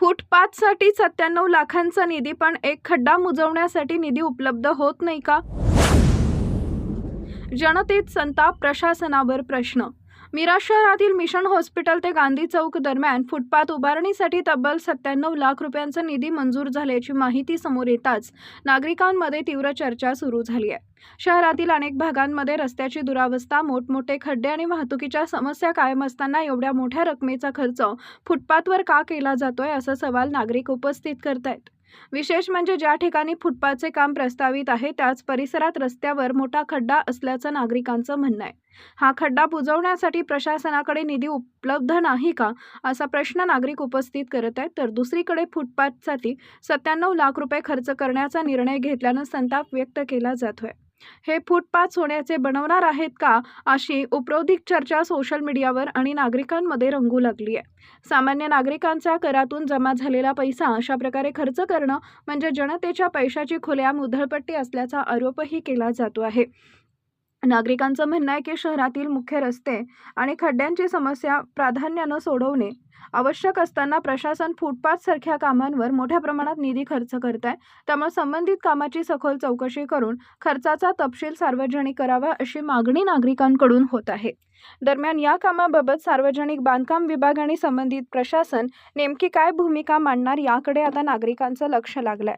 फुटपाथसाठी 97 लाखांचा निधी, पण एक खड्डा बुजवण्यासाठी निधी उपलब्ध होत नाही का? जनतेत संताप, प्रशासनावर प्रश्न. मिराज शहरातील मिशन हॉस्पिटल ते गांधी चौक दरम्यान फुटपाथ उभारणीसाठी तब्बल 97 लाख रुपयांचा निधी मंजूर झाल्याची माहिती समोर येताच नागरिकांमध्ये तीव्र चर्चा सुरू झाली आहे. शहरातील अनेक भागांमध्ये रस्त्याची दुरावस्था, मोठमोठे खड्डे आणि वाहतुकीच्या समस्या कायम असताना एवढ्या मोठ्या रकमेचा खर्च फुटपाथवर का केला जातोय, असा सवाल नागरिक उपस्थित करतायत. विशेष म्हणजे ज्या ठिकाणी फुटपाथचे काम प्रस्तावित आहे त्याच परिसरात रस्त्यावर मोठा खड्डा असल्याचं नागरिकांचं म्हणणं आहे. हा खड्डा बुजवण्यासाठी प्रशासनाकडे निधी उपलब्ध नाही का, असा प्रश्न नागरिक उपस्थित करत आहेत. तर दुसरीकडे फुटपाथसाठी 97 लाख रुपये खर्च करण्याचा निर्णय घेतल्यानं संताप व्यक्त केला जातोय. हे फुटपाथ सोन्याचे बनवणार आहेत का, अशी उपरोधिक चर्चा सोशल मीडियावर आणि नागरिकांमध्ये रंगू लागली आहे. सामान्य नागरिकांच्या करातून जमा झालेला पैसा अशा प्रकारे खर्च करणं म्हणजे जनतेच्या पैशाची खुलेआम उधळपट्टी असल्याचा आरोपही केला जातो आहे. नागरिकांचं म्हणणं आहे की शहरातील मुख्य रस्ते आणि खड्ड्यांची समस्या प्राधान्यानं सोडवणे आवश्यक असताना प्रशासन फुटपाथ सारख्या कामांवर मोठ्या प्रमाणात निधी खर्च करत आहे. त्यामुळे संबंधित कामाची सखोल चौकशी करून खर्चाचा तपशील सार्वजनिक करावा, अशी मागणी नागरिकांकडून होत आहे. दरम्यान या कामाबाबत सार्वजनिक बांधकाम विभाग आणि संबंधित प्रशासन नेमकी काय भूमिका मांडणार, याकडे आता नागरिकांचं लक्ष लागलंय.